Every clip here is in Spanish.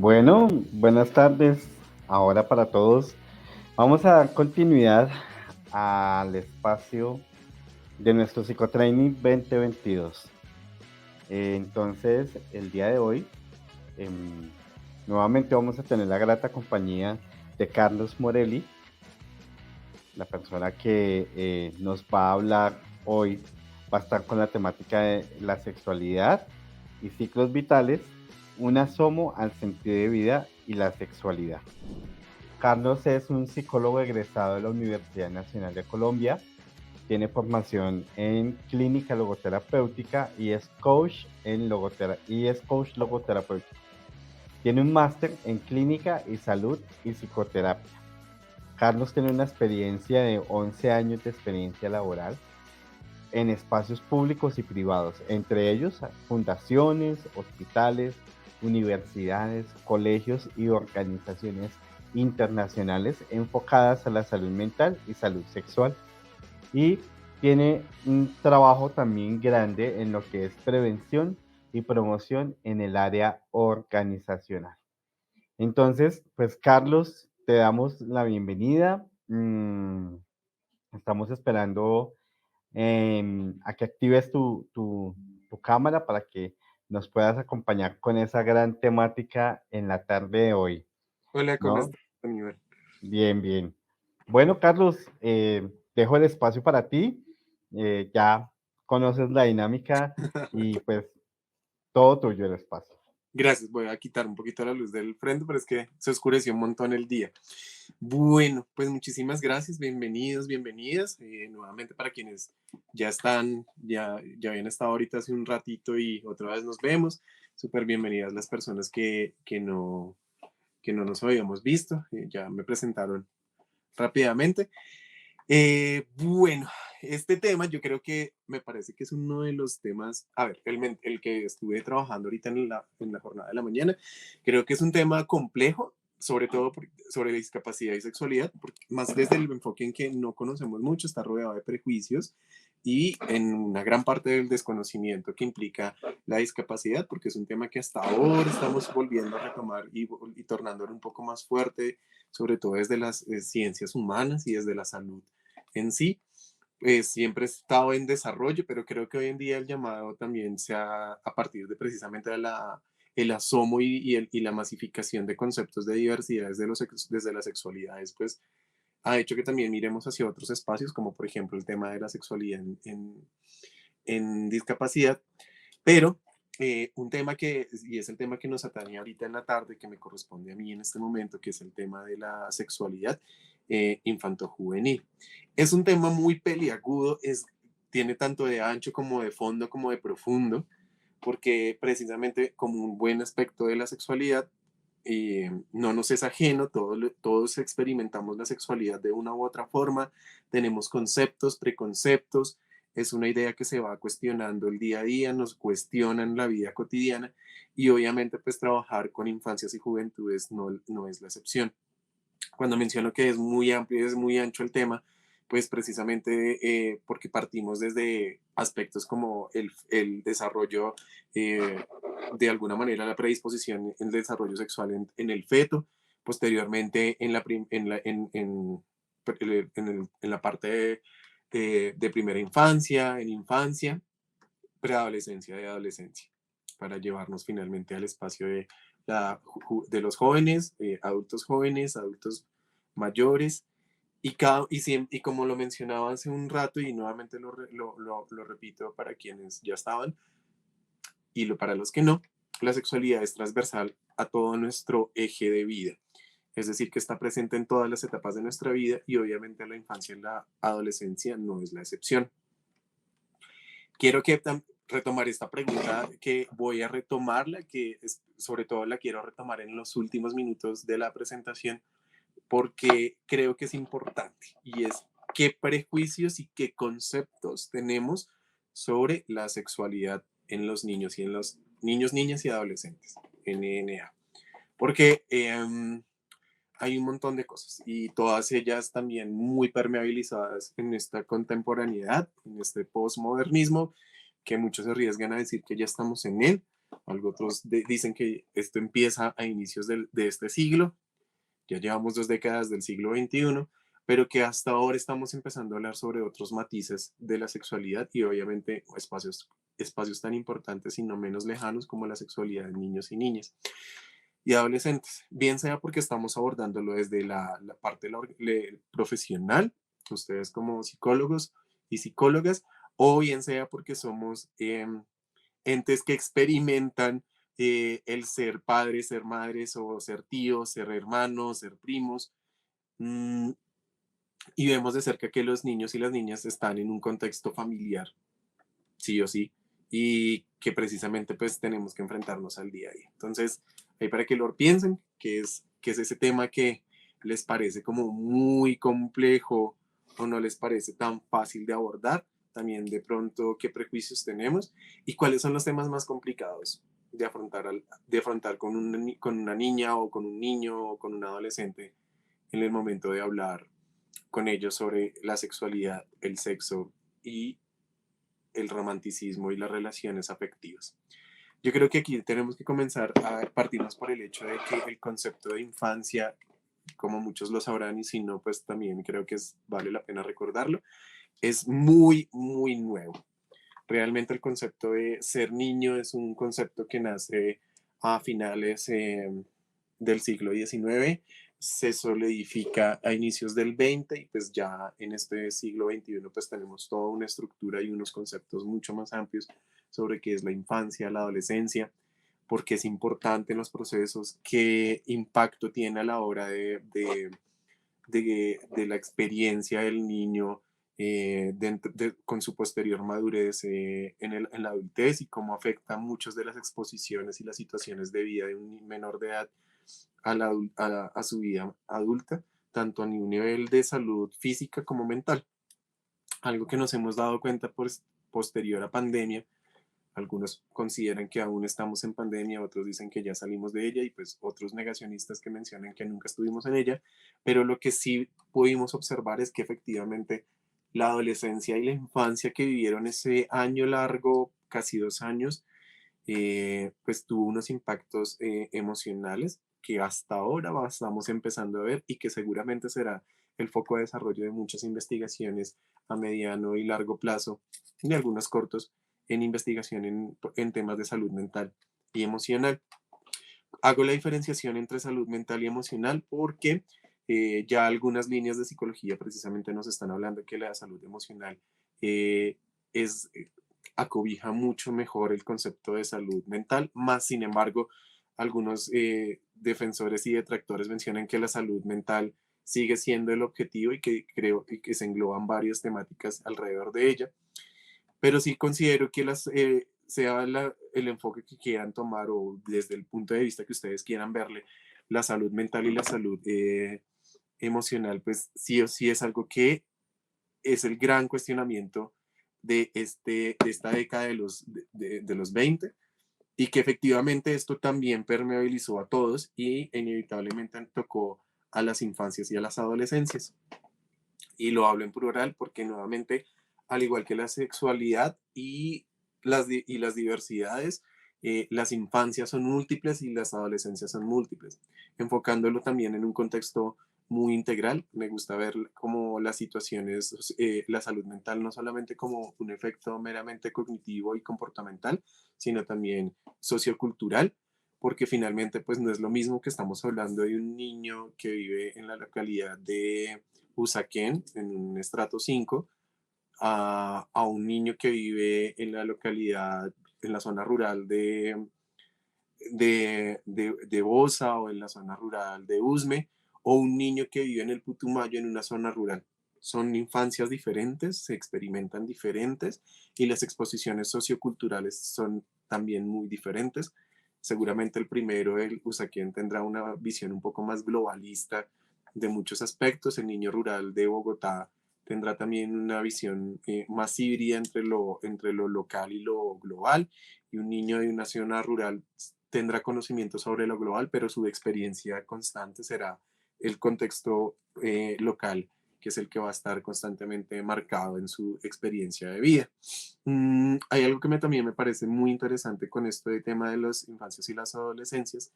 Bueno, buenas tardes. Ahora para todos. Vamos a dar continuidad al espacio de nuestro psicotraining 2022. Entonces, el día de hoy, em, nuevamente vamos a tener la grata compañía de Carlos Morelli, la persona que nos va a hablar hoy. Va a estar con la temática de la sexualidad y ciclos vitales, un asomo al sentido de vida y la sexualidad. Carlos es un psicólogo egresado de la Universidad Nacional de Colombia, tiene formación en clínica logoterapéutica y es coach logoterapéutico. Tiene un máster en clínica y salud y psicoterapia. Carlos tiene una experiencia de 11 años de experiencia laboral en espacios públicos y privados, entre ellos fundaciones, hospitales, universidades, colegios y organizaciones internacionales enfocadas a la salud mental y salud sexual. Y tiene un trabajo también grande en lo que es prevención y promoción en el área organizacional. Entonces, pues Carlos, te damos la bienvenida. Estamos esperando a que actives tu cámara para que nos puedas acompañar con esa gran temática en la tarde de hoy, Hola, ¿cómo ¿no? estás, Aníbal? Bien, bien. Bueno, Carlos, dejo el espacio para ti. Ya conoces la dinámica y pues todo tuyo el espacio. Gracias, voy a quitar un poquito la luz del frente, pero es que se oscureció un montón el día. Bueno, pues muchísimas gracias, bienvenidos, bienvenidas. Nuevamente para quienes ya habían estado ahorita hace un ratito y otra vez nos vemos. Súper bienvenidas las personas que no nos habíamos visto. Ya me presentaron rápidamente. Bueno, este tema yo creo que me parece que es uno de los temas, a ver, el que estuve trabajando ahorita en la jornada de la mañana, creo que es un tema complejo, sobre todo sobre discapacidad y sexualidad, porque más desde el enfoque en que no conocemos mucho, está rodeado de prejuicios y en una gran parte del desconocimiento que implica la discapacidad, porque es un tema que hasta ahora estamos volviendo a retomar y tornándolo un poco más fuerte, sobre todo desde las ciencias humanas y desde la salud en sí, siempre ha estado en desarrollo, pero creo que hoy en día el llamado también sea a partir de precisamente el asomo y la masificación de conceptos de diversidad desde las sexualidades, pues ha hecho que también miremos hacia otros espacios, como por ejemplo el tema de la sexualidad en discapacidad, pero un tema y es el tema que nos atañe ahorita en la tarde, que me corresponde a mí en este momento, que es el tema de la sexualidad infanto-juvenil. Es un tema muy peliagudo, tiene tanto de ancho como de fondo como de profundo, porque precisamente como un buen aspecto de la sexualidad, no nos es ajeno, todos experimentamos la sexualidad de una u otra forma, tenemos conceptos, preconceptos, es una idea que se va cuestionando el día a día, nos cuestionan la vida cotidiana y obviamente pues trabajar con infancias y juventudes no es la excepción. Cuando menciono que es muy amplio y es muy ancho el tema, pues precisamente porque partimos desde aspectos como el desarrollo, de alguna manera la predisposición, el desarrollo sexual en el feto, posteriormente en la parte de primera infancia, en infancia, preadolescencia y adolescencia, para llevarnos finalmente al espacio de los jóvenes, adultos mayores, y como lo mencionaba hace un rato y nuevamente lo repito para quienes ya estaban para los que no, la sexualidad es transversal a todo nuestro eje de vida. Es decir, que está presente en todas las etapas de nuestra vida y obviamente la infancia y la adolescencia no es la excepción. Quiero retomar esta pregunta que voy a retomarla, sobre todo la quiero retomar en los últimos minutos de la presentación, porque creo que es importante y es qué prejuicios y qué conceptos tenemos sobre la sexualidad en los niños niños, niñas y adolescentes, NNA. Porque hay un montón de cosas y todas ellas también muy permeabilizadas en esta contemporaneidad, en este postmodernismo, que muchos se arriesgan a decir que ya estamos en él, Algo otros dicen que esto empieza a inicios de este siglo, ya llevamos 2 décadas del siglo XXI, pero que hasta ahora estamos empezando a hablar sobre otros matices de la sexualidad y obviamente espacios tan importantes y no menos lejanos como la sexualidad de niños y niñas y adolescentes, bien sea porque estamos abordándolo desde la parte profesional, ustedes como psicólogos y psicólogas, o bien sea porque somos entes que experimentan el ser padres, ser madres o ser tíos, ser hermanos, ser primos, mm, y vemos de cerca que los niños y las niñas están en un contexto familiar, sí o sí, y que precisamente pues tenemos que enfrentarnos al día a día. Entonces, ahí para que lo piensen, que es ese tema que les parece como muy complejo o no les parece tan fácil de abordar, también de pronto qué prejuicios tenemos y cuáles son los temas más complicados de afrontar con una niña o con un niño o con un adolescente en el momento de hablar con ellos sobre la sexualidad, el sexo y el romanticismo y las relaciones afectivas. Yo creo que aquí tenemos que comenzar a partirnos por el hecho de que el concepto de infancia, como muchos lo sabrán y si no, pues también creo que vale la pena recordarlo, es muy, muy nuevo. Realmente el concepto de ser niño es un concepto que nace a finales del siglo XIX, se solidifica a inicios del XX y pues ya en este siglo XXI pues tenemos toda una estructura y unos conceptos mucho más amplios sobre qué es la infancia, la adolescencia, por qué es importante en los procesos, qué impacto tiene a la hora de la experiencia del niño con su posterior madurez en la adultez y cómo afecta muchas de las exposiciones y las situaciones de vida de un menor de edad a su vida adulta, tanto a un nivel de salud física como mental. Algo que nos hemos dado cuenta posterior a pandemia. Algunos consideran que aún estamos en pandemia, otros dicen que ya salimos de ella y pues otros negacionistas que mencionan que nunca estuvimos en ella, pero lo que sí pudimos observar es que efectivamente la adolescencia y la infancia que vivieron ese año largo, casi 2 años, pues tuvo unos impactos emocionales que hasta ahora estamos empezando a ver y que seguramente será el foco de desarrollo de muchas investigaciones a mediano y largo plazo y algunos cortos en investigación en temas de salud mental y emocional. Hago la diferenciación entre salud mental y emocional porque ya algunas líneas de psicología precisamente nos están hablando que la salud emocional eh, es, acobija mucho mejor el concepto de salud mental, más sin embargo, algunos defensores y detractores mencionan que la salud mental sigue siendo el objetivo y que creo que se engloban varias temáticas alrededor de ella, pero sí considero que sea el enfoque que quieran tomar o desde el punto de vista que ustedes quieran verle, la salud mental y la salud emocional, pues sí o sí es algo que es el gran cuestionamiento de esta década de los 20 y que efectivamente esto también permeabilizó a todos y inevitablemente tocó a las infancias y a las adolescencias. Y lo hablo en plural porque nuevamente, al igual que la sexualidad y las diversidades, las infancias son múltiples y las adolescencias son múltiples. Enfocándolo también en un contexto muy integral, me gusta ver como las situaciones, la salud mental no solamente como un efecto meramente cognitivo y comportamental, sino también sociocultural, porque finalmente pues no es lo mismo que estamos hablando de un niño que vive en la localidad de Usaquén, en un estrato 5, a un niño que vive en la localidad, en la zona rural de Bosa o en la zona rural de Usme, o un niño que vive en el Putumayo en una zona rural. Son infancias diferentes, se experimentan diferentes y las exposiciones socioculturales son también muy diferentes. Seguramente el primero, el Usaquén, tendrá una visión un poco más globalista de muchos aspectos. El niño rural de Bogotá tendrá también una visión más híbrida entre lo local y lo global. Y un niño de una zona rural tendrá conocimiento sobre lo global, pero su experiencia constante será el contexto local que es el que va a estar constantemente marcado en su experiencia de vida. Hay algo que también me parece muy interesante con esto de tema de las infancias y las adolescencias,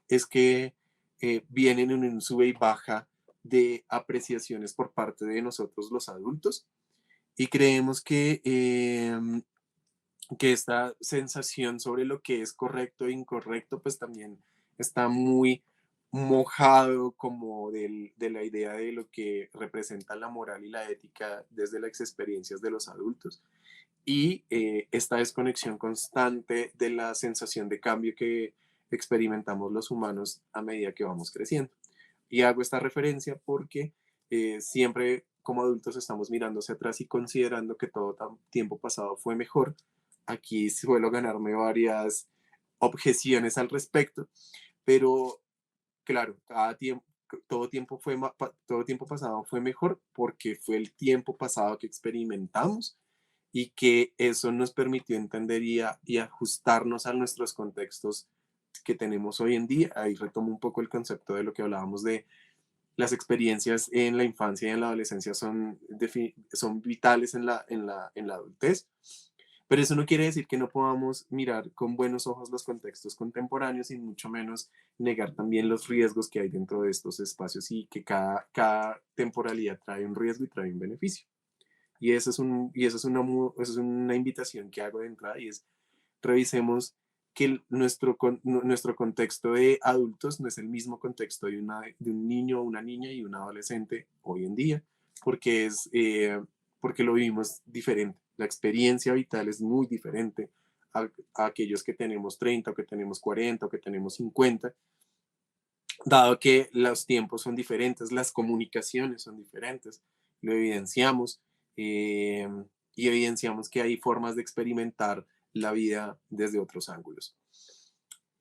es que vienen en un sube y baja de apreciaciones por parte de nosotros los adultos y creemos que esta sensación sobre lo que es correcto e incorrecto, pues también está muy mojado como de la idea de lo que representa la moral y la ética desde las experiencias de los adultos y esta desconexión constante de la sensación de cambio que experimentamos los humanos a medida que vamos creciendo. Y hago esta referencia porque siempre como adultos estamos mirando hacia atrás y considerando que todo tiempo pasado fue mejor. Aquí suelo ganarme varias objeciones al respecto, pero claro, todo tiempo pasado fue mejor porque fue el tiempo pasado que experimentamos y que eso nos permitió entender y ajustarnos a nuestros contextos que tenemos hoy en día. Ahí retomo un poco el concepto de lo que hablábamos de las experiencias en la infancia y en la adolescencia son vitales en la adultez, pero eso no quiere decir que no podamos mirar con buenos ojos los contextos contemporáneos y mucho menos negar también los riesgos que hay dentro de estos espacios y que cada temporalidad trae un riesgo y trae un beneficio. Y eso es una invitación que hago de entrada y es revisemos que nuestro contexto de adultos no es el mismo contexto de un niño, una niña y un adolescente hoy en día, porque lo vivimos diferente. La experiencia vital es muy diferente a aquellos que tenemos 30 o que tenemos 40 o que tenemos 50, dado que los tiempos son diferentes, las comunicaciones son diferentes, lo evidenciamos eh, y evidenciamos que hay formas de experimentar la vida desde otros ángulos.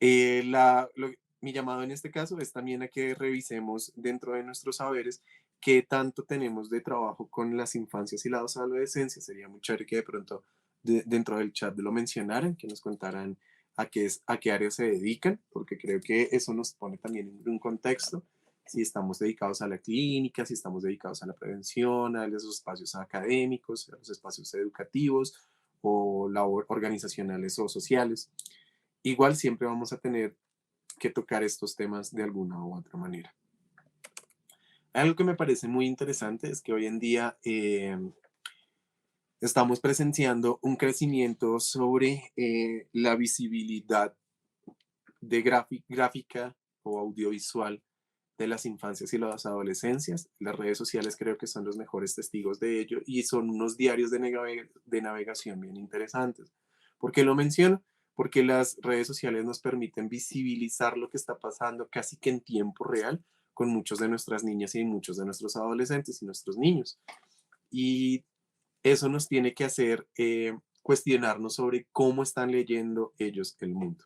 Mi llamado en este caso es también a que revisemos dentro de nuestros saberes qué tanto tenemos de trabajo con las infancias y las adolescencias. Sería muy chévere que de pronto dentro del chat lo mencionaran, que nos contaran a qué áreas se dedican, porque creo que eso nos pone también en un contexto, si estamos dedicados a la clínica, si estamos dedicados a la prevención, a los espacios académicos, a los espacios educativos o organizacionales o sociales. Igual siempre vamos a tener que tocar estos temas de alguna u otra manera. Algo que me parece muy interesante es que hoy en día estamos presenciando un crecimiento sobre la visibilidad de gráfica o audiovisual de las infancias y las adolescencias. Las redes sociales creo que son los mejores testigos de ello y son unos diarios de navegación bien interesantes. ¿Por qué lo menciono? Porque las redes sociales nos permiten visibilizar lo que está pasando casi que en tiempo real con muchos de nuestras niñas y muchos de nuestros adolescentes y nuestros niños. Y eso nos tiene que hacer cuestionarnos sobre cómo están leyendo ellos el mundo.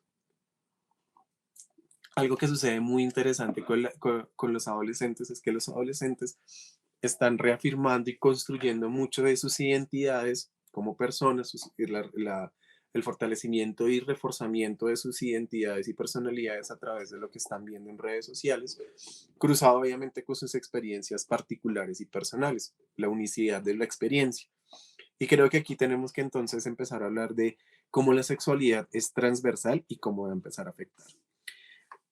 Algo que sucede muy interesante con los adolescentes es que los adolescentes están reafirmando y construyendo mucho de sus identidades como personas, el fortalecimiento y reforzamiento de sus identidades y personalidades a través de lo que están viendo en redes sociales, cruzado obviamente con sus experiencias particulares y personales, la unicidad de la experiencia. Y creo que aquí tenemos que entonces empezar a hablar de cómo la sexualidad es transversal y cómo va a empezar a afectar.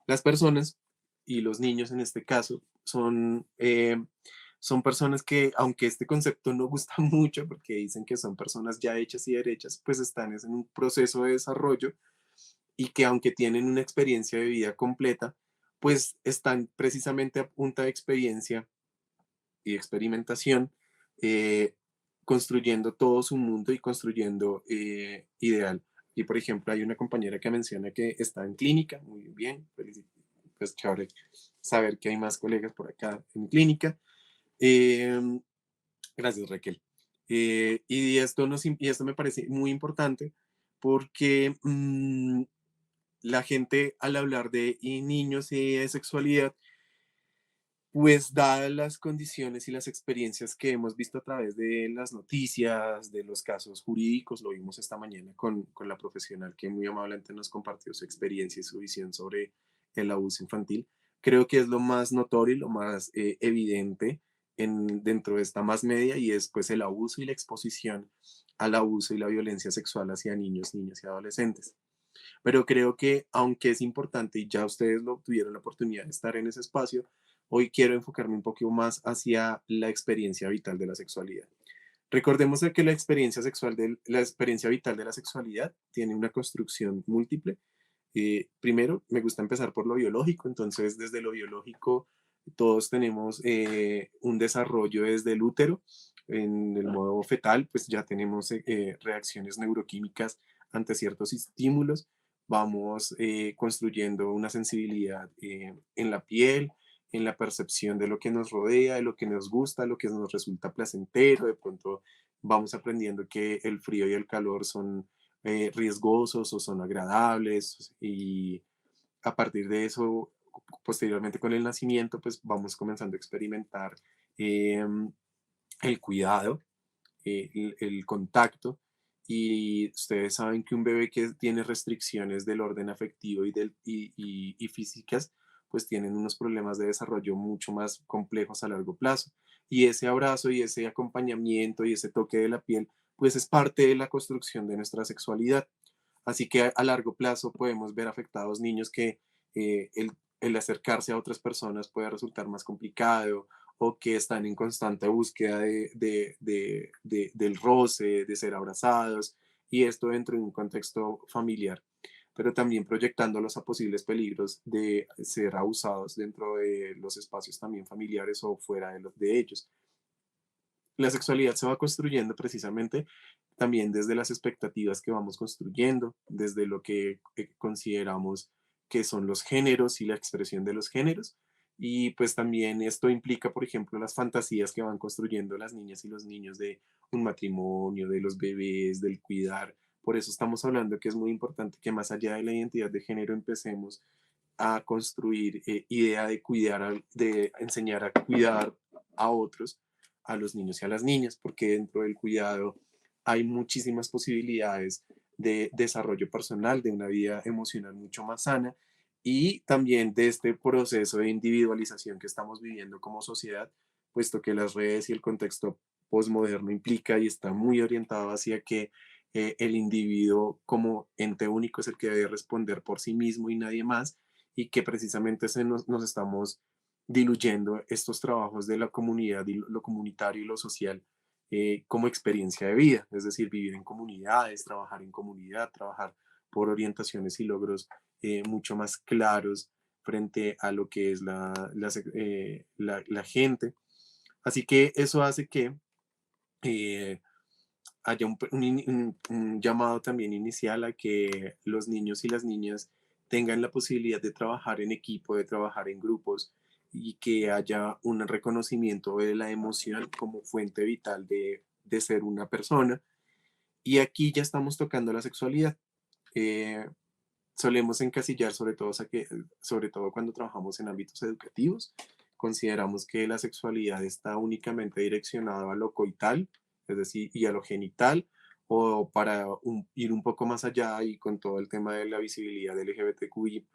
Las personas, y los niños en este caso, son personas que, aunque este concepto no gusta mucho porque dicen que son personas ya hechas y derechas, pues están en un proceso de desarrollo y que aunque tienen una experiencia de vida completa, pues están precisamente a punta de experiencia y experimentación, eh, construyendo todo su mundo y construyendo ideal. Y por ejemplo, hay una compañera que menciona que está en clínica, muy bien, pues chévere saber que hay más colegas por acá en clínica. Eh, Gracias, Raquel. Y esto me parece muy importante porque la gente al hablar de niños y de sexualidad, pues dadas las condiciones y las experiencias que hemos visto a través de las noticias, de los casos jurídicos, lo vimos esta mañana con la profesional que muy amablemente nos compartió su experiencia y su visión sobre el abuso infantil, creo que es lo más notorio y lo más evidente dentro de esta más media, y es pues el abuso y la exposición al abuso y la violencia sexual hacia niños, niñas y adolescentes. Pero creo que aunque es importante y ya ustedes lo tuvieron la oportunidad de estar en ese espacio, hoy quiero enfocarme un poquito más hacia la experiencia vital de la sexualidad. Recordemos de que la experiencia vital de la sexualidad tiene una construcción múltiple. Primero, me gusta empezar por lo biológico, entonces desde lo biológico todos tenemos un desarrollo desde el útero. En el modo fetal, pues ya tenemos reacciones neuroquímicas ante ciertos estímulos. Vamos construyendo una sensibilidad en la piel, en la percepción de lo que nos rodea, de lo que nos gusta, lo que nos resulta placentero. De pronto vamos aprendiendo que el frío y el calor son riesgosos o son agradables, y a partir de eso, posteriormente con el nacimiento, pues vamos comenzando a experimentar em, el cuidado, el contacto. Y ustedes saben que un bebé que tiene restricciones del orden afectivo y físicas, pues tienen unos problemas de desarrollo mucho más complejos a largo plazo. Y ese abrazo y ese acompañamiento y ese toque de la piel, pues es parte de la construcción de nuestra sexualidad. Así que a largo plazo podemos ver afectados niños que el acercarse a otras personas puede resultar más complicado, o que están en constante búsqueda del roce, de ser abrazados, y esto dentro de un contexto familiar, pero también proyectándolos a posibles peligros de ser abusados dentro de los espacios también familiares o fuera de ellos. La sexualidad se va construyendo precisamente también desde las expectativas que vamos construyendo, desde lo que consideramos que son los géneros y la expresión de los géneros. Y pues también esto implica, por ejemplo, las fantasías que van construyendo las niñas y los niños de un matrimonio, de los bebés, del cuidar. Por eso estamos hablando que es muy importante que más allá de la identidad de género empecemos a construir idea de cuidar, de enseñar a cuidar a otros, a los niños y a las niñas, porque dentro del cuidado hay muchísimas posibilidades de desarrollo personal, de una vida emocional mucho más sana, y también de este proceso de individualización que estamos viviendo como sociedad, puesto que las redes y el contexto posmoderno implica y está muy orientado hacia que el individuo como ente único es el que debe responder por sí mismo y nadie más, y que precisamente nos estamos diluyendo estos trabajos de la comunidad y lo comunitario y lo social como experiencia de vida, es decir, vivir en comunidades, trabajar en comunidad, trabajar por orientaciones y logros mucho más claros frente a lo que es la gente. Así que eso hace que eh, haya un llamado también inicial a que los niños y las niñas tengan la posibilidad de trabajar en equipo, de trabajar en grupos, y que haya un reconocimiento de la emoción como fuente vital de ser una persona. Y aquí ya estamos tocando la sexualidad. Eh, Solemos encasillar, sobre todo cuando trabajamos en ámbitos educativos, consideramos que la sexualidad está únicamente direccionada a lo coital, es decir, y a lo genital, o para ir un poco más allá y con todo el tema de la visibilidad LGBTQI+,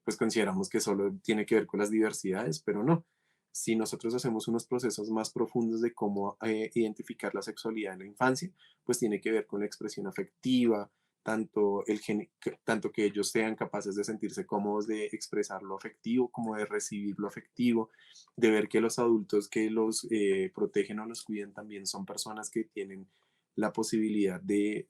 pues consideramos que solo tiene que ver con las diversidades, pero no. Si nosotros hacemos unos procesos más profundos de cómo identificar la sexualidad en la infancia, pues tiene que ver con la expresión afectiva, tanto que ellos sean capaces de sentirse cómodos de expresar lo afectivo como de recibir lo afectivo, de ver que los adultos que los protegen o los cuidan también son personas que tienen la posibilidad de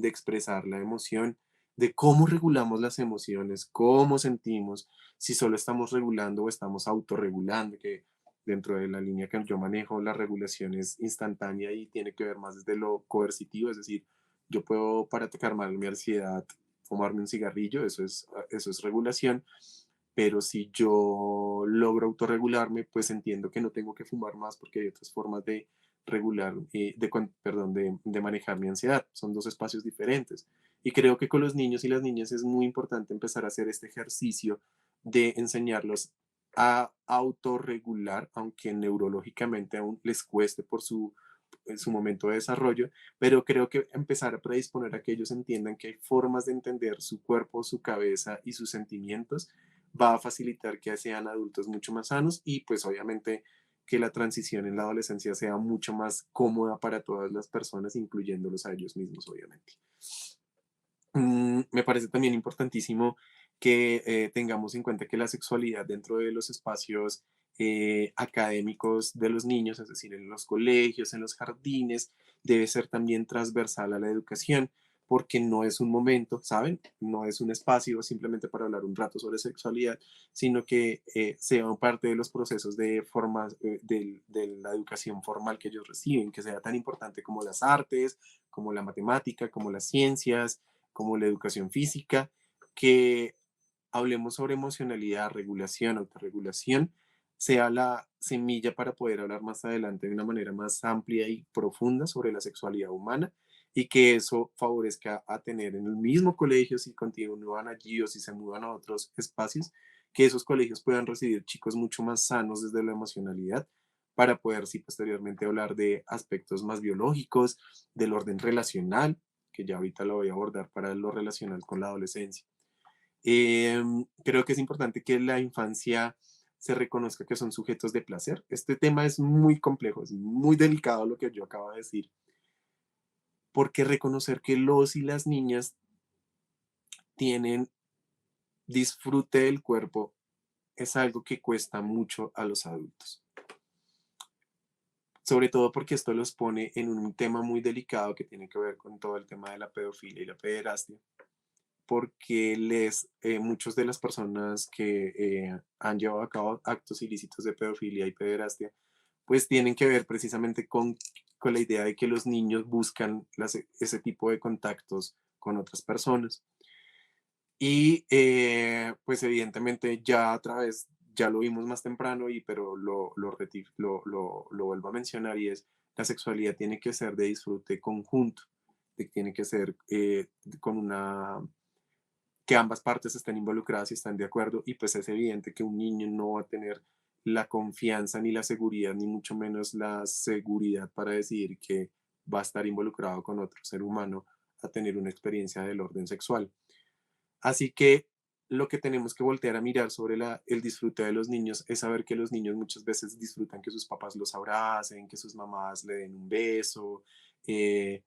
expresar la emoción, de cómo regulamos las emociones, cómo sentimos, si solo estamos regulando o estamos autorregulando, que dentro de la línea que yo manejo, la regulación es instantánea y tiene que ver más desde lo coercitivo, es decir, yo puedo para calmar mi ansiedad fumarme un cigarrillo, eso es regulación, pero si yo logro autorregularme, pues entiendo que no tengo que fumar más porque hay otras formas de regular, perdón, de manejar mi ansiedad. Son dos espacios diferentes. Y creo que con los niños y las niñas es muy importante empezar a hacer este ejercicio de enseñarlos a autorregular, aunque neurológicamente aún les cueste en su momento de desarrollo, pero creo que empezar a predisponer a que ellos entiendan que hay formas de entender su cuerpo, su cabeza y sus sentimientos va a facilitar que sean adultos mucho más sanos, y pues obviamente que la transición en la adolescencia sea mucho más cómoda para todas las personas, incluyéndolos a ellos mismos, obviamente. Me parece también importantísimo que tengamos en cuenta que la sexualidad dentro de los espacios académicos de los niños, es decir, en los colegios, en los jardines, debe ser también transversal a la educación, porque no es un momento, ¿saben? No es un espacio simplemente para hablar un rato sobre sexualidad, sino que sea parte de los procesos de, de la educación formal que ellos reciben, que sea tan importante como las artes, como la matemática, como las ciencias, como la educación física, que hablemos sobre emocionalidad, regulación, autorregulación, sea la semilla para poder hablar más adelante de una manera más amplia y profunda sobre la sexualidad humana y que eso favorezca a tener en el mismo colegio, si continúan allí o si se mudan a otros espacios, que esos colegios puedan recibir chicos mucho más sanos desde la emocionalidad para poder, sí, posteriormente hablar de aspectos más biológicos, del orden relacional, que ya ahorita lo voy a abordar para lo relacional con la adolescencia. Creo que es importante que la infancia se reconozca que son sujetos de placer. Este tema es muy complejo, es muy delicado lo que yo acabo de decir, porque reconocer que los y las niñas tienen disfrute del cuerpo es algo que cuesta mucho a los adultos. Sobre todo porque esto los pone en un tema muy delicado que tiene que ver con todo el tema de la pedofilia y la pederastia, porque muchos de las personas que han llevado a cabo actos ilícitos de pedofilia y pederastia, pues tienen que ver precisamente con la idea de que los niños buscan ese tipo de contactos con otras personas. Y pues evidentemente ya a través, ya lo vimos más temprano, pero lo vuelvo a mencionar y es, la sexualidad tiene que ser de disfrute conjunto, tiene que ser con una que ambas partes estén involucradas y están de acuerdo, y pues es evidente que un niño no va a tener la confianza ni la seguridad, ni mucho menos la seguridad para decidir que va a estar involucrado con otro ser humano a tener una experiencia del orden sexual. Así que lo que tenemos que voltear a mirar sobre el disfrute de los niños es saber que los niños muchas veces disfrutan que sus papás los abracen, que sus mamás le den un beso, eh,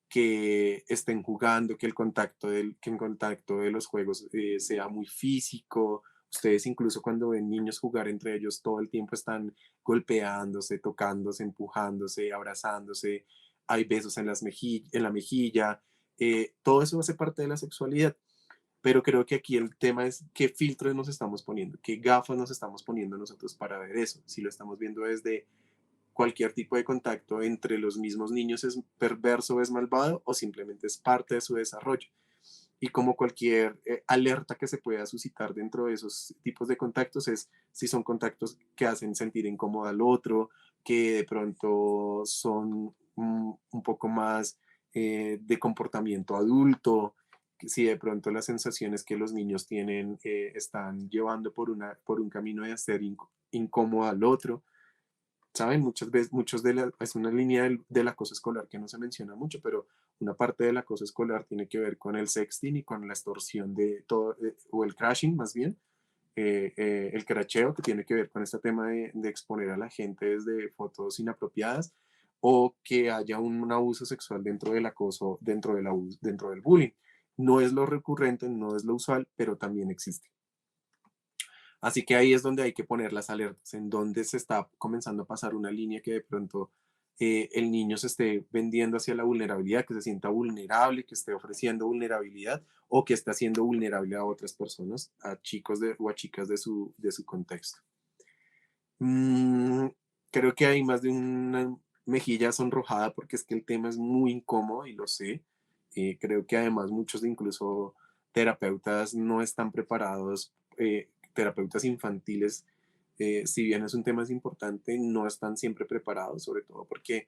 que estén jugando, que el contacto de los juegos sea muy físico. Ustedes incluso cuando ven niños jugar entre ellos todo el tiempo están golpeándose, tocándose, empujándose, abrazándose. Hay besos en, en la mejilla. Todo eso hace parte de la sexualidad. Pero creo que aquí el tema es qué filtros nos estamos poniendo, qué gafas nos estamos poniendo nosotros para ver eso. Si lo estamos viendo desde cualquier tipo de contacto entre los mismos niños es perverso o es malvado o simplemente es parte de su desarrollo. Y como cualquier alerta que se pueda suscitar dentro de esos tipos de contactos es si son contactos que hacen sentir incómodo al otro, que de pronto son un poco más de comportamiento adulto, que si de pronto las sensaciones que los niños tienen están llevando por un camino de hacer incómodo al otro. ¿Saben? Muchas veces, es una línea del acoso escolar que no se menciona mucho, pero una parte del acoso escolar tiene que ver con el sexting y con la extorsión de todo, o el crashing más bien, el cracheo que tiene que ver con este tema de exponer a la gente desde fotos inapropiadas o que haya un abuso sexual dentro del acoso, dentro del bullying. No es lo recurrente, no es lo usual, pero también existe. Así que ahí es donde hay que poner las alertas, en donde se está comenzando a pasar una línea que de pronto el niño se esté vendiendo hacia la vulnerabilidad, que se sienta vulnerable, que esté ofreciendo vulnerabilidad o que esté haciendo vulnerable a otras personas, a chicos o a chicas de su contexto. Mm, Creo que hay más de una mejilla sonrojada porque es que el tema es muy incómodo y lo sé. Creo que además muchos de incluso terapeutas no están preparados, terapeutas infantiles, si bien es un tema es importante, no están siempre preparados, sobre todo porque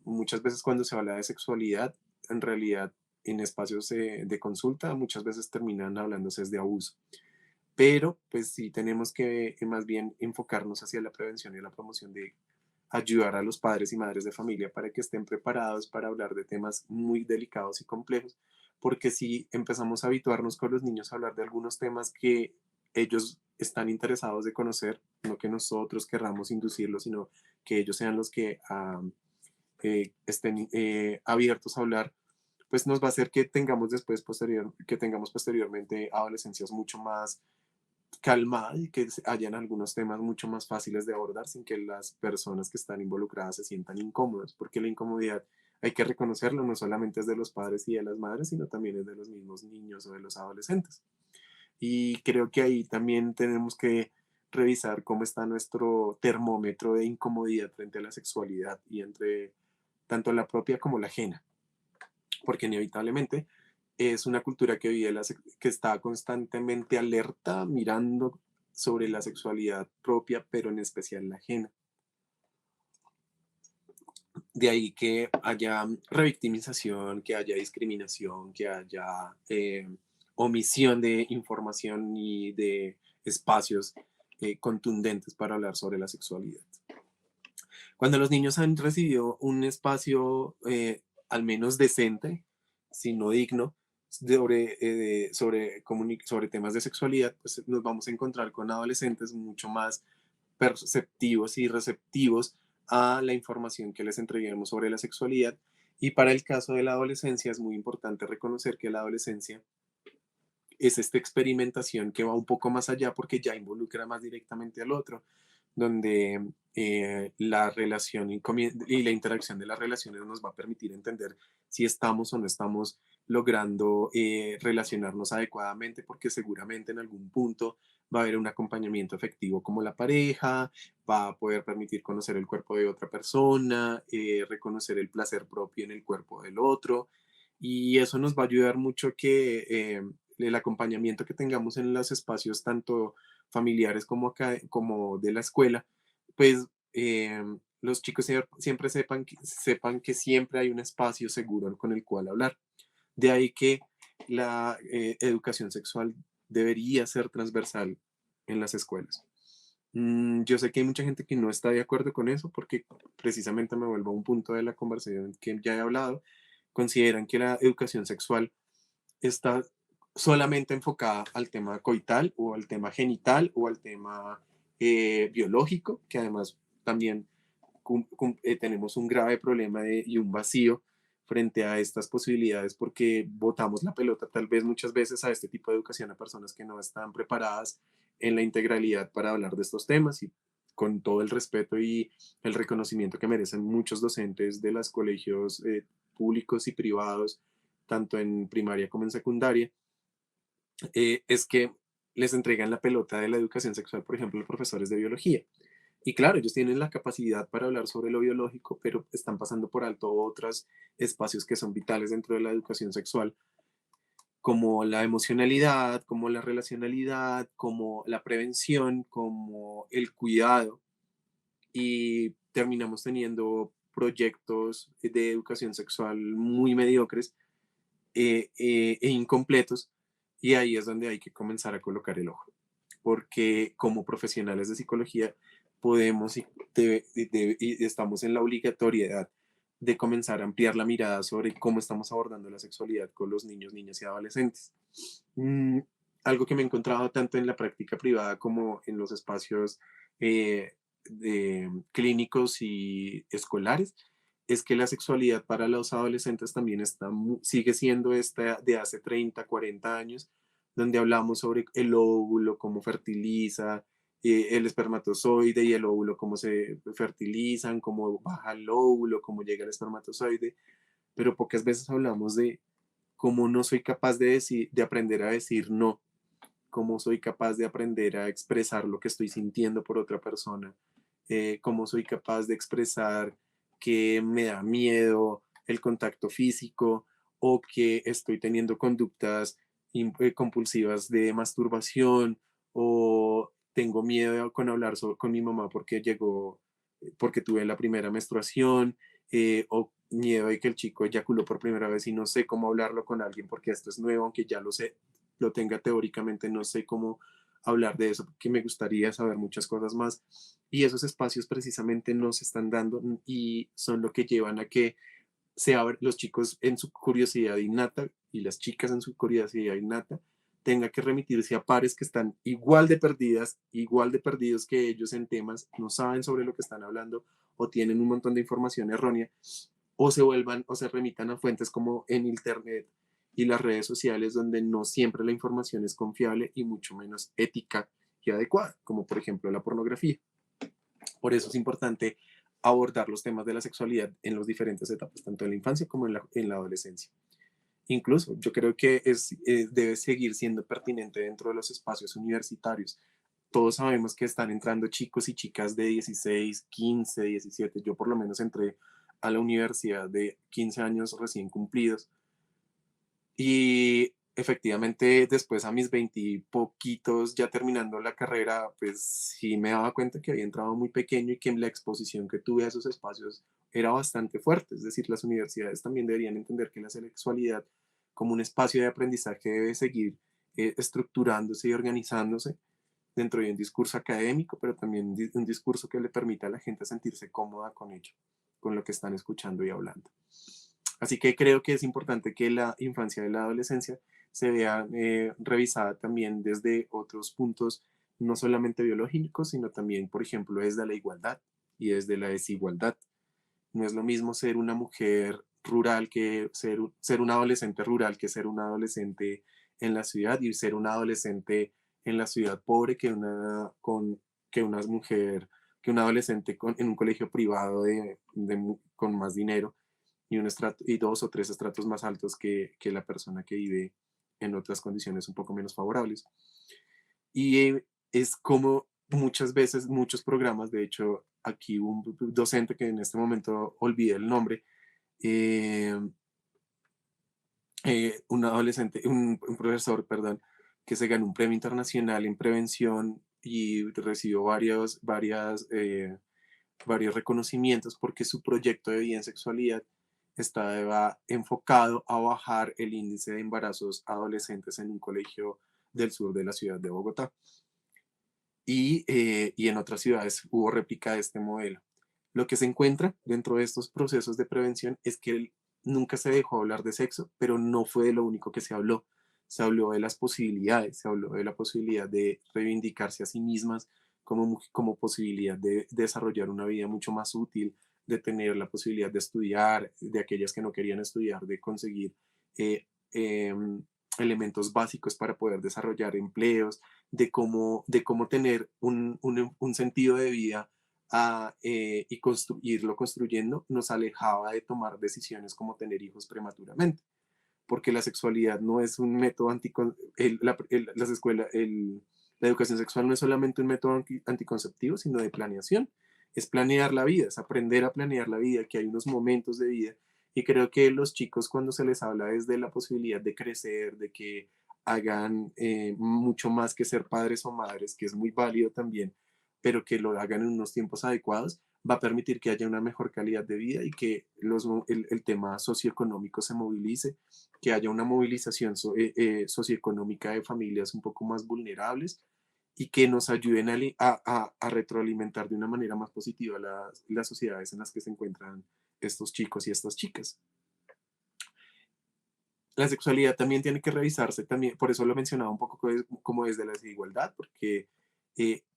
muchas veces cuando se habla de sexualidad, en realidad en espacios de consulta, muchas veces terminan hablándose de abuso, pero pues sí tenemos que más bien enfocarnos hacia la prevención y la promoción de ayudar a los padres y madres de familia para que estén preparados para hablar de temas muy delicados y complejos, porque si empezamos a habituarnos con los niños a hablar de algunos temas que ellos están interesados de conocer, no que nosotros querramos inducirlos, sino que ellos sean los que estén abiertos a hablar, pues nos va a hacer que tengamos que tengamos posteriormente adolescencias mucho más calmadas y que hayan algunos temas mucho más fáciles de abordar sin que las personas que están involucradas se sientan incómodas, porque la incomodidad hay que reconocerlo, no solamente es de los padres y de las madres, sino también es de los mismos niños o de los adolescentes. Y creo que ahí también tenemos que revisar cómo está nuestro termómetro de incomodidad frente a la sexualidad y entre tanto la propia como la ajena, porque inevitablemente es una cultura que vive que está constantemente alerta, mirando sobre la sexualidad propia, pero en especial la ajena. De ahí que haya revictimización, que haya discriminación, que haya omisión de información y de espacios contundentes para hablar sobre la sexualidad. Cuando los niños han recibido un espacio al menos decente, si no digno, sobre temas de sexualidad, pues nos vamos a encontrar con adolescentes mucho más perceptivos y receptivos a la información que les entreguemos sobre la sexualidad. Y para el caso de la adolescencia es muy importante reconocer que la adolescencia es esta experimentación que va un poco más allá porque ya involucra más directamente al otro, donde la relación y la interacción de las relaciones nos va a permitir entender si estamos o no estamos logrando relacionarnos adecuadamente, porque seguramente en algún punto va a haber un acompañamiento efectivo como la pareja, va a poder permitir conocer el cuerpo de otra persona, reconocer el placer propio en el cuerpo del otro, y eso nos va a ayudar mucho que el acompañamiento que tengamos en los espacios tanto familiares como, como de la escuela, pues los chicos siempre sepan que siempre hay un espacio seguro con el cual hablar. De ahí que la educación sexual debería ser transversal en las escuelas. Yo sé que hay mucha gente que no está de acuerdo con eso porque precisamente me vuelvo a un punto de la conversación que ya he hablado. Consideran que la educación sexual está solamente enfocada al tema coital o al tema genital o al tema biológico, que además también tenemos un grave problema y un vacío frente a estas posibilidades porque botamos la pelota tal vez muchas veces a este tipo de educación a personas que no están preparadas en la integralidad para hablar de estos temas y con todo el respeto y el reconocimiento que merecen muchos docentes de los colegios públicos y privados, tanto en primaria como en secundaria, es que les entregan la pelota de la educación sexual, por ejemplo, a los profesores de biología. Y claro, ellos tienen la capacidad para hablar sobre lo biológico, pero están pasando por alto otros espacios que son vitales dentro de la educación sexual, como la emocionalidad, como la relacionalidad, como la prevención, como el cuidado. Y terminamos teniendo proyectos de educación sexual muy mediocres e incompletos, y ahí es donde hay que comenzar a colocar el ojo, porque como profesionales de psicología podemos y estamos en la obligatoriedad de comenzar a ampliar la mirada sobre cómo estamos abordando la sexualidad con los niños, niñas y adolescentes. Mm, Algo que me he encontrado tanto en la práctica privada como en los espacios clínicos y escolares es que la sexualidad para los adolescentes también sigue siendo esta de hace 30, 40 años, donde hablamos sobre el óvulo, cómo fertiliza, el espermatozoide y el óvulo, cómo se fertilizan, cómo baja el óvulo, cómo llega el espermatozoide, pero pocas veces hablamos de cómo no soy capaz de aprender a decir no, cómo soy capaz de aprender a expresar lo que estoy sintiendo por otra persona, cómo soy capaz de expresar que me da miedo el contacto físico o que estoy teniendo conductas compulsivas de masturbación o tengo miedo con hablar con mi mamá porque tuve la primera menstruación, o miedo de que el chico eyaculó por primera vez y no sé cómo hablarlo con alguien porque esto es nuevo, aunque ya lo sé, lo tenga teóricamente, no sé cómo hablar de eso, porque me gustaría saber muchas cosas más. Y esos espacios precisamente no se están dando y son lo que llevan a que los chicos en su curiosidad innata y las chicas en su curiosidad innata tenga que remitirse a pares que están igual de perdidas, igual de perdidos que ellos en temas, no saben sobre lo que están hablando o tienen un montón de información errónea, o se vuelvan o se remitan a fuentes como en Internet y las redes sociales, donde no siempre la información es confiable y mucho menos ética y adecuada, como por ejemplo la pornografía. Por eso es importante abordar los temas de la sexualidad en las diferentes etapas, tanto en la infancia como en la adolescencia. Incluso yo creo que debe seguir siendo pertinente dentro de los espacios universitarios. Todos sabemos que están entrando chicos y chicas de 16, 15, 17. Yo por lo menos entré a la universidad de 15 años recién cumplidos. Y efectivamente después a mis 20 poquitos, ya terminando la carrera, pues sí me daba cuenta que había entrado muy pequeño y que la exposición que tuve a esos espacios era bastante fuerte. Es decir, las universidades también deberían entender que la sexualidad como un espacio de aprendizaje debe seguir estructurándose y organizándose dentro de un discurso académico, pero también un discurso que le permita a la gente sentirse cómoda con ello, con lo que están escuchando y hablando. Así que creo que es importante que la infancia y la adolescencia se vea revisada también desde otros puntos, no solamente biológicos, sino también, por ejemplo, desde la igualdad y desde la desigualdad. No es lo mismo ser una mujer rural que ser un adolescente rural que ser un adolescente en la ciudad y ser un adolescente en la ciudad pobre que una mujer, que un adolescente en un colegio privado con más dinero y, y dos o tres estratos más altos que la persona que vive en otras condiciones un poco menos favorables. Y es como muchas veces, muchos programas, de hecho, aquí un docente que en este momento olvidé el nombre, eh, un adolescente, un profesor, perdón, que se ganó un premio internacional en prevención y recibió varios reconocimientos porque su proyecto de vida en sexualidad estaba enfocado a bajar el índice de embarazos adolescentes en un colegio del sur de la ciudad de Bogotá. Y en otras ciudades hubo réplica de este modelo. Lo que se encuentra dentro de estos procesos de prevención es que nunca se dejó hablar de sexo, pero no fue de lo único que se habló. Se habló de las posibilidades, se habló de la posibilidad de reivindicarse a sí mismas como posibilidad de desarrollar una vida mucho más útil, de tener la posibilidad de estudiar, de aquellas que no querían estudiar, de conseguir eh, em, elementos básicos para poder desarrollar empleos, de cómo tener un sentido de vida y irlo construyendo, nos alejaba de tomar decisiones como tener hijos prematuramente, porque la sexualidad no es un método la educación sexual no es solamente un método anticonceptivo, sino de planeación. Es planear la vida, es aprender a planear la vida, que hay unos momentos de vida. Y creo que los chicos cuando se les habla desde la posibilidad de crecer, de que hagan mucho más que ser padres o madres, que es muy válido también, pero que lo hagan en unos tiempos adecuados, va a permitir que haya una mejor calidad de vida y que el tema socioeconómico se movilice, que haya una movilización socioeconómica de familias un poco más vulnerables y que nos ayuden a retroalimentar de una manera más positiva las sociedades en las que se encuentran estos chicos y estas chicas. La sexualidad también tiene que revisarse, también, por eso lo mencionaba un poco como desde la desigualdad, porque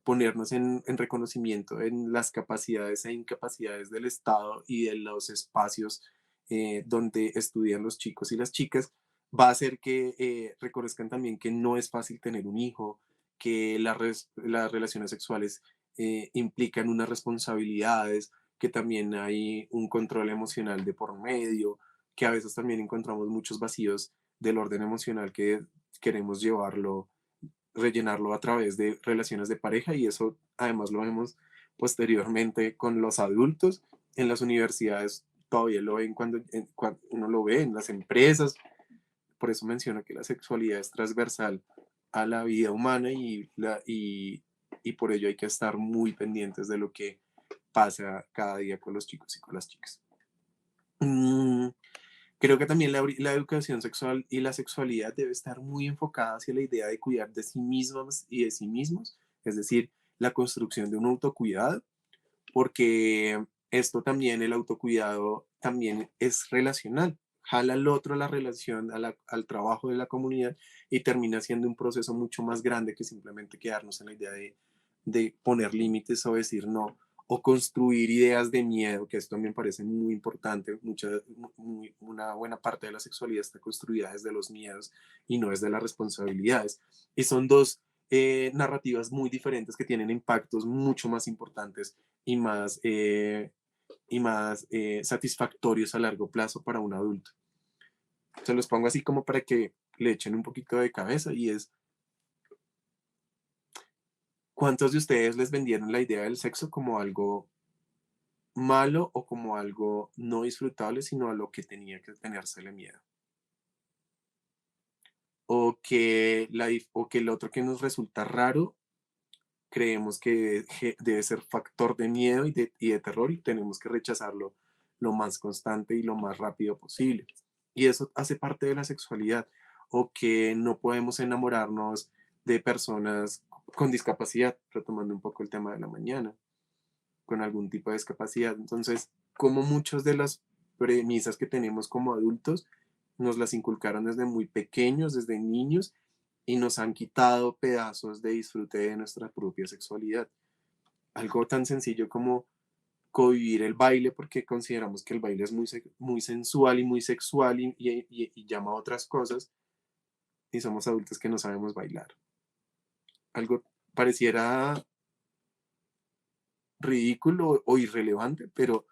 ponernos en reconocimiento en las capacidades e incapacidades del Estado y de los espacios donde estudian los chicos y las chicas, va a hacer que reconozcan también que no es fácil tener un hijo, que las relaciones sexuales implican unas responsabilidades, que también hay un control emocional de por medio, que a veces también encontramos muchos vacíos del orden emocional que queremos rellenarlo a través de relaciones de pareja y eso además lo vemos posteriormente con los adultos. En las universidades todavía lo ven cuando uno lo ve en las empresas. Por eso menciono que la sexualidad es transversal a la vida humana y por ello hay que estar muy pendientes de lo que pasa cada día con los chicos y con las chicas. Mm, Creo que también la educación sexual y la sexualidad debe estar muy enfocada hacia la idea de cuidar de sí mismas y de sí mismos, es decir, la construcción de un autocuidado, porque esto también, el autocuidado también es relacional. jala al otro a la relación, al trabajo de la comunidad y termina siendo un proceso mucho más grande que simplemente quedarnos en la idea de poner límites o decir no, o construir ideas de miedo, que esto me parece muy importante. Una buena parte de la sexualidad está construida desde los miedos y no desde las responsabilidades. Y son dos narrativas muy diferentes que tienen impactos mucho más importantes y más satisfactorios a largo plazo para un adulto. Se los pongo así como para que le echen un poquito de cabeza y es, ¿cuántos de ustedes les vendieron la idea del sexo como algo malo o como algo no disfrutable, sino a lo que tenía que tenérsele miedo? O que el otro que nos resulta raro, creemos que debe ser factor de miedo y de terror y tenemos que rechazarlo lo más constante y lo más rápido posible. Y eso hace parte de la sexualidad. O que no podemos enamorarnos de personas con discapacidad, retomando un poco el tema de la mañana, con algún tipo de discapacidad. Entonces, como muchas de las premisas que tenemos como adultos nos las inculcaron desde muy pequeños, desde niños, y nos han quitado pedazos de disfrute de nuestra propia sexualidad. Algo tan sencillo como convivir el baile, porque consideramos que el baile es muy sensual y muy sexual y llama a otras cosas, y somos adultos que no sabemos bailar. Algo pareciera ridículo o irrelevante, pero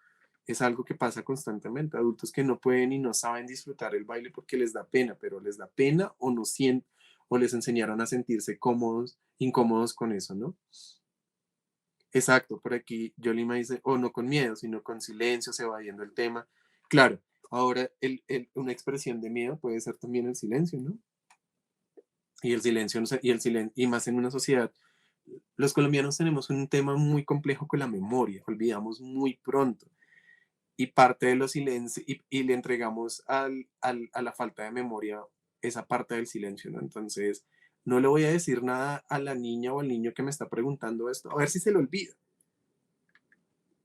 es algo que pasa constantemente. Adultos que no pueden y no saben disfrutar el baile porque les da pena, pero les da pena o no sienten, o les enseñaron a sentirse cómodos, incómodos con eso, ¿no? Exacto, por aquí Yolima dice, o no con miedo, sino con silencio, se va viendo el tema. Claro, ahora una expresión de miedo puede ser también el silencio, ¿no? Y el silencio, y más en una sociedad. Los colombianos tenemos un tema muy complejo con la memoria, olvidamos muy pronto. Y parte de los silencios, y le entregamos a la falta de memoria esa parte del silencio, ¿no? Entonces, no le voy a decir nada a la niña o al niño que me está preguntando esto, a ver si se le olvida.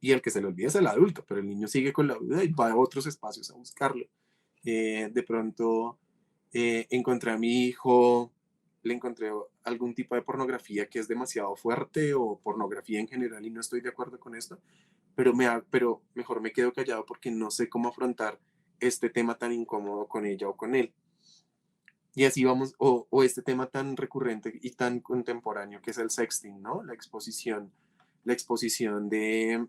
Y el que se le olvida es el adulto, pero el niño sigue con la duda y va a otros espacios a buscarlo. De pronto encontré a mi hijo, le encontré algún tipo de pornografía que es demasiado fuerte o pornografía en general y no estoy de acuerdo con esto, pero mejor me quedo callado porque no sé cómo afrontar este tema tan incómodo con ella o con él. Y así vamos, o este tema tan recurrente y tan contemporáneo que es el sexting, ¿no? La exposición de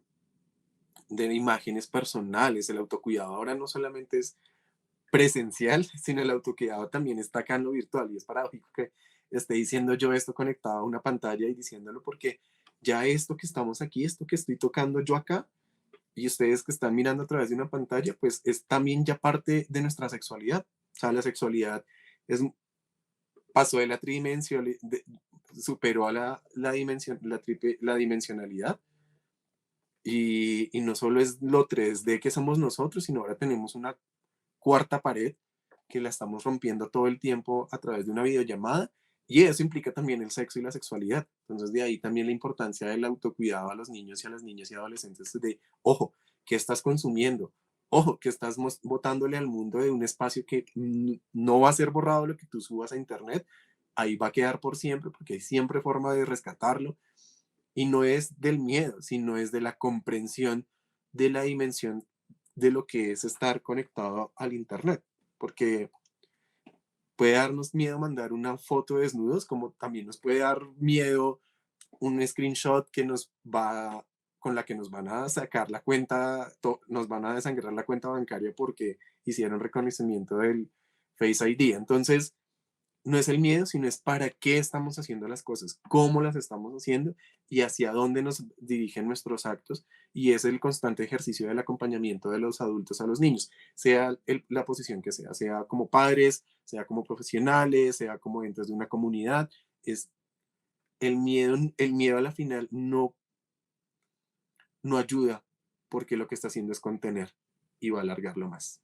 imágenes personales. El autocuidado ahora no solamente es presencial, sino el autocuidado también está acá en lo virtual y es paradójico que esté diciendo yo esto conectado a una pantalla y diciéndolo porque ya esto que estamos aquí, esto que estoy tocando yo acá y ustedes que están mirando a través de una pantalla, pues es también ya parte de nuestra sexualidad. O sea, la sexualidad es, pasó de la tridimensión, superó a la dimensionalidad y no solo es lo 3D que somos nosotros, sino ahora tenemos una cuarta pared que la estamos rompiendo todo el tiempo a través de una videollamada y eso implica también el sexo y la sexualidad. Entonces de ahí también la importancia del autocuidado a los niños y a las niñas y adolescentes de, ojo, ¿qué estás consumiendo? Ojo, que estás botándole al mundo de un espacio que no va a ser borrado lo que tú subas a internet, ahí va a quedar por siempre porque hay siempre forma de rescatarlo y no es del miedo, sino es de la comprensión de la dimensión de lo que es estar conectado al Internet, porque puede darnos miedo mandar una foto de desnudos, como también nos puede dar miedo un screenshot con la que nos van a sacar la cuenta, nos van a desangrar la cuenta bancaria porque hicieron reconocimiento del Face ID. Entonces, no es el miedo, sino es para qué estamos haciendo las cosas, cómo las estamos haciendo y hacia dónde nos dirigen nuestros actos. Y es el constante ejercicio del acompañamiento de los adultos a los niños, sea la posición que sea como padres, sea como profesionales, sea como dentro de una comunidad. Es el miedo a la final no ayuda porque lo que está haciendo es contener y va a alargarlo más.